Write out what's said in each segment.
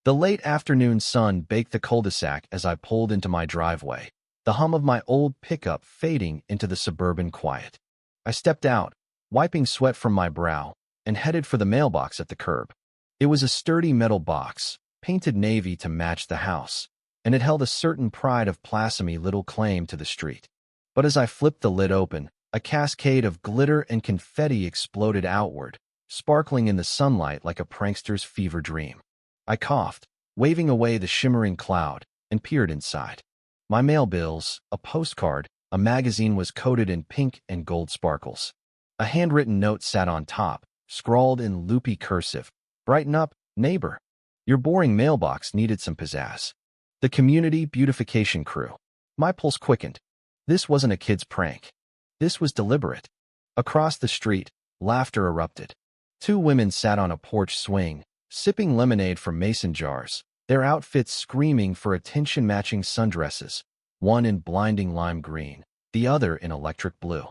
The late afternoon sun baked the cul-de-sac as I pulled into my driveway, the hum of my old pickup fading into the suburban quiet. I stepped out, wiping sweat from my brow, and headed for the mailbox at the curb. It was a sturdy metal box, painted navy to match the house, and it held a certain pride of blasphemy little claim to the street. But as I flipped the lid open, a cascade of glitter and confetti exploded outward, sparkling in the sunlight like a prankster's fever dream. I coughed, waving away the shimmering cloud, and peered inside. My mail bills, a postcard, a magazine was coated in pink and gold sparkles. A handwritten note sat on top, scrawled in loopy cursive. "Brighten up, neighbor. Your boring mailbox needed some pizzazz." The community beautification crew. My pulse quickened. This wasn't a kid's prank. This was deliberate. Across the street, laughter erupted. Two women sat on a porch swing, sipping lemonade from mason jars, their outfits screaming for attention-matching sundresses, one in blinding lime green, the other in electric blue.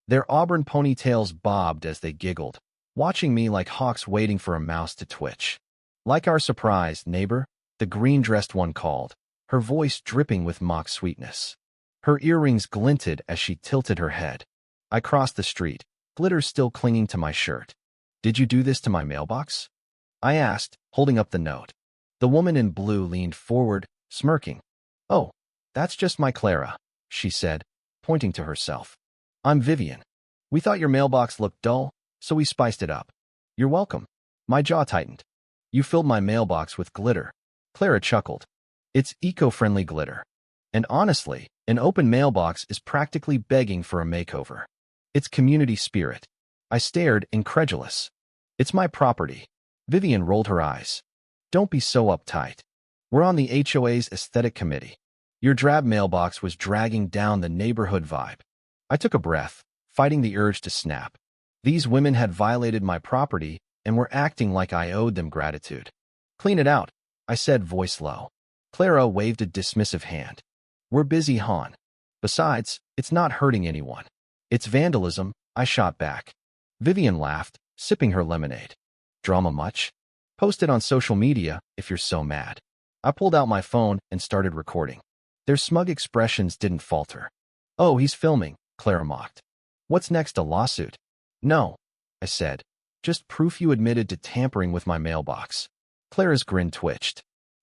Their auburn ponytails bobbed as they giggled, watching me like hawks waiting for a mouse to twitch. "Like our surprise, neighbor," the green-dressed one called, her voice dripping with mock sweetness. Her earrings glinted as she tilted her head. I crossed the street, glitter still clinging to my shirt. "Did you do this to my mailbox?" I asked, holding up the note. The woman in blue leaned forward, smirking. "Oh, that's just my Clara," she said, pointing to herself. "I'm Vivian. We thought your mailbox looked dull, so we spiced it up." "You're welcome." My jaw tightened. "You filled my mailbox with glitter." Clara chuckled. "It's eco-friendly glitter. And honestly, an open mailbox is practically begging for a makeover. It's community spirit." I stared, incredulous. "It's my property." Vivian rolled her eyes. "Don't be so uptight. We're on the HOA's aesthetic committee." Your drab mailbox was dragging down the neighborhood vibe. I took a breath, fighting the urge to snap. These women had violated my property and were acting like I owed them gratitude. "Clean it out," I said, voice low. Clara waved a dismissive hand. "We're busy, hon. Besides, it's not hurting anyone." "It's vandalism," I shot back. Vivian laughed, sipping her lemonade. "Drama much? Post it on social media if you're so mad." I pulled out my phone and started recording. Their smug expressions didn't falter. "Oh, he's filming," Clara mocked. "What's next, a lawsuit?" "No," I said. "Just proof you admitted to tampering with my mailbox." Clara's grin twitched.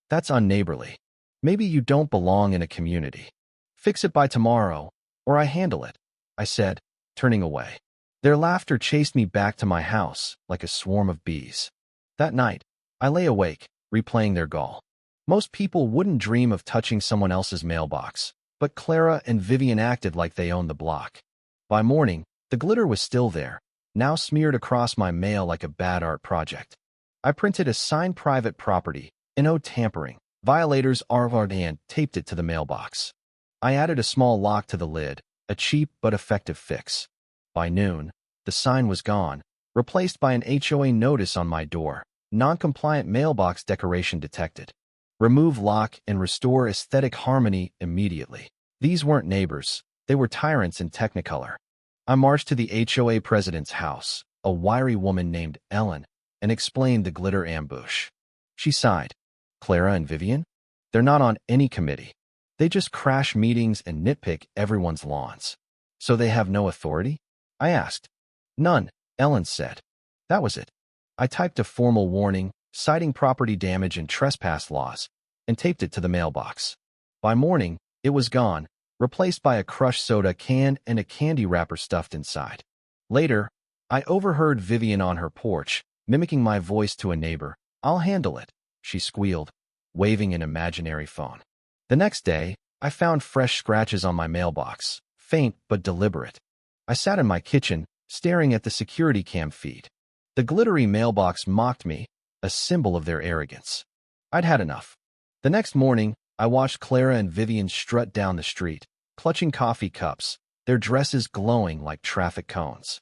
"That's unneighborly. Maybe you don't belong in a community. Fix it by tomorrow, or I handle it," I said, turning away. Their laughter chased me back to my house like a swarm of bees. That night, I lay awake, replaying their gall. Most people wouldn't dream of touching someone else's mailbox, but Clara and Vivian acted like they owned the block. By morning, the glitter was still there, now smeared across my mail like a bad art project. I printed a signed private property, "No tampering. Violators are hard," and taped it to the mailbox. I added a small lock to the lid, a cheap but effective fix. By noon, the sign was gone, replaced by an HOA notice on my door. "Non-compliant mailbox decoration detected. Remove lock and restore aesthetic harmony immediately." These weren't neighbors. They were tyrants in Technicolor. I marched to the HOA president's house, a wiry woman named Ellen, and explained the glitter ambush. She sighed. "Clara and Vivian? They're not on any committee. They just crash meetings and nitpick everyone's lawns." "So they have no authority?" I asked. "None," Ellen said. That was it. I typed a formal warning, citing property damage and trespass laws, and taped it to the mailbox. By morning, it was gone, replaced by a crushed soda can and a candy wrapper stuffed inside. Later, I overheard Vivian on her porch, mimicking my voice to a neighbor. "I'll handle it," she squealed, waving an imaginary phone. The next day, I found fresh scratches on my mailbox, faint but deliberate. I sat in my kitchen, staring at the security cam feed. The glittery mailbox mocked me, a symbol of their arrogance. I'd had enough. The next morning, I watched Clara and Vivian strut down the street, clutching coffee cups, their dresses glowing like traffic cones.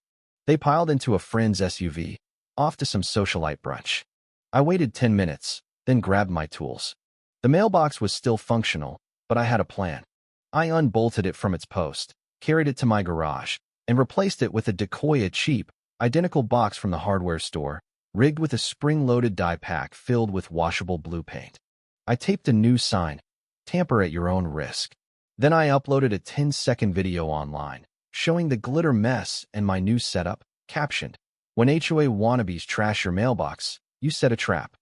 They piled into a friend's SUV, off to some socialite brunch. I waited 10 minutes, then grabbed my tools. The mailbox was still functional, but I had a plan. I unbolted it from its post, carried it to my garage, and replaced it with a decoy, a cheap, identical box from the hardware store, rigged with a spring-loaded dye pack filled with washable blue paint. I taped a new sign, "Tamper at your own risk." Then I uploaded a 10-second video online, showing the glitter mess and my new setup, captioned, "When HOA wannabes trash your mailbox, you set a trap."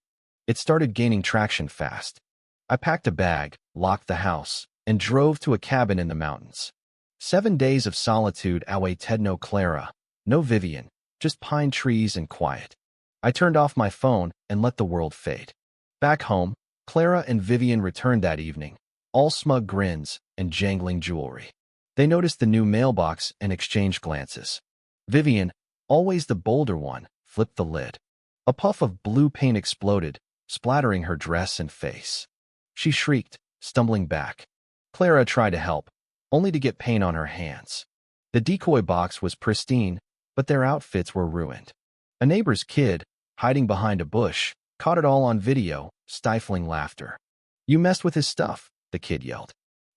It started gaining traction fast. I packed a bag, locked the house, and drove to a cabin in the mountains. 7 days of solitude awaited. No Clara, no Vivian, just pine trees and quiet. I turned off my phone and let the world fade. Back home, Clara and Vivian returned that evening, all smug grins and jangling jewelry. They noticed the new mailbox and exchanged glances. Vivian, always the bolder one, flipped the lid. A puff of blue paint exploded, splattering her dress and face. She shrieked, stumbling back. Clara tried to help, only to get paint on her hands. The decoy box was pristine, but their outfits were ruined. A neighbor's kid, hiding behind a bush, caught it all on video, stifling laughter. "You messed with his stuff," the kid yelled.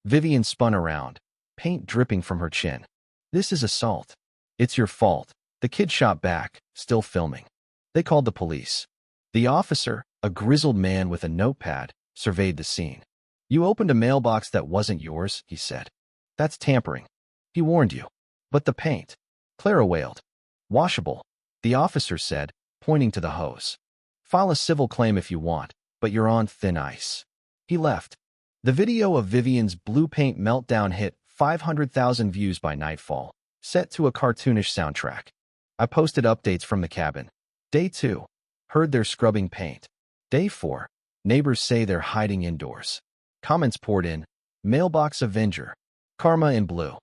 Vivian spun around, paint dripping from her chin. "This is assault." "It's your fault," the kid shot back, still filming. They called the police. The officer, a grizzled man with a notepad, surveyed the scene. "You opened a mailbox that wasn't yours," he said. "That's tampering. He warned you." "But the paint," Clara wailed. "Washable," the officer said, pointing to the hose. "File a civil claim if you want, but you're on thin ice." He left. The video of Vivian's blue paint meltdown hit 500,000 views by nightfall, set to a cartoonish soundtrack. I posted updates from the cabin. Day 2, heard they're scrubbing paint. Day 4, neighbors say they're hiding indoors. Comments poured in, "Mailbox Avenger," "Karma in blue."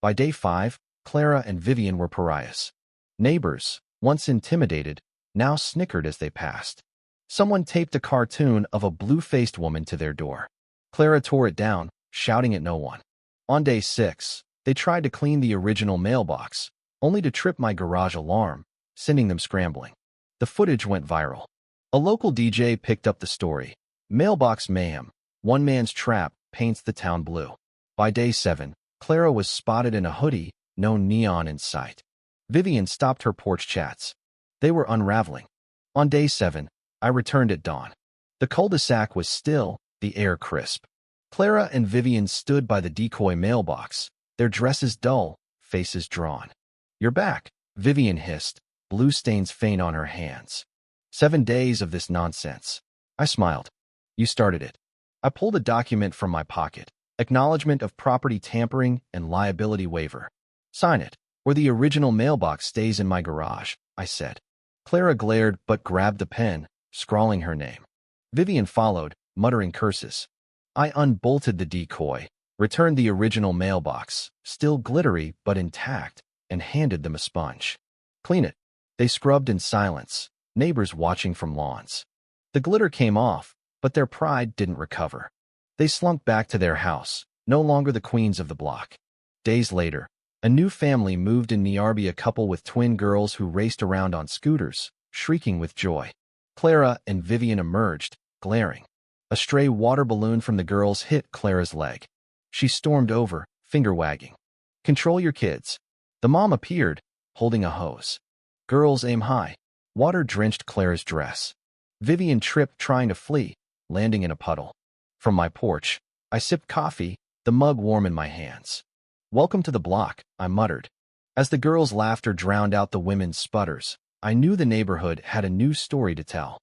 By day 5, Clara and Vivian were pariahs. Neighbors, once intimidated, now snickered as they passed. Someone taped a cartoon of a blue-faced woman to their door. Clara tore it down, shouting at no one. On day 6, they tried to clean the original mailbox, only to trip my garage alarm, sending them scrambling. The footage went viral. A local DJ picked up the story. "Mailbox mayhem. One man's trap paints the town blue." By day 7, Clara was spotted in a hoodie, no neon in sight. Vivian stopped her porch chats. They were unraveling. On day 7, I returned at dawn. The cul-de-sac was still, the air crisp. Clara and Vivian stood by the decoy mailbox, their dresses dull, faces drawn. "You're back," Vivian hissed, blue stains faint on her hands. 7 days of this nonsense. I smiled. "You started it." I pulled a document from my pocket, acknowledgement of property tampering and liability waiver. "Sign it, or the original mailbox stays in my garage," I said. Clara glared but grabbed the pen, scrawling her name. Vivian followed, muttering curses. I unbolted the decoy, returned the original mailbox, still glittery but intact, and handed them a sponge. "Clean it." They scrubbed in silence, neighbors watching from lawns. The glitter came off, but their pride didn't recover. They slunk back to their house, no longer the queens of the block. Days later, a new family moved in Niarby, a couple with twin girls who raced around on scooters, shrieking with joy. Clara and Vivian emerged, glaring. A stray water balloon from the girls hit Clara's leg. She stormed over, finger-wagging. "Control your kids." The mom appeared, holding a hose. "Girls, aim high." Water drenched Clara's dress. Vivian tripped trying to flee, landing in a puddle. From my porch, I sipped coffee, the mug warm in my hands. "Welcome to the block," I muttered. As the girls' laughter drowned out the women's sputters, I knew the neighborhood had a new story to tell.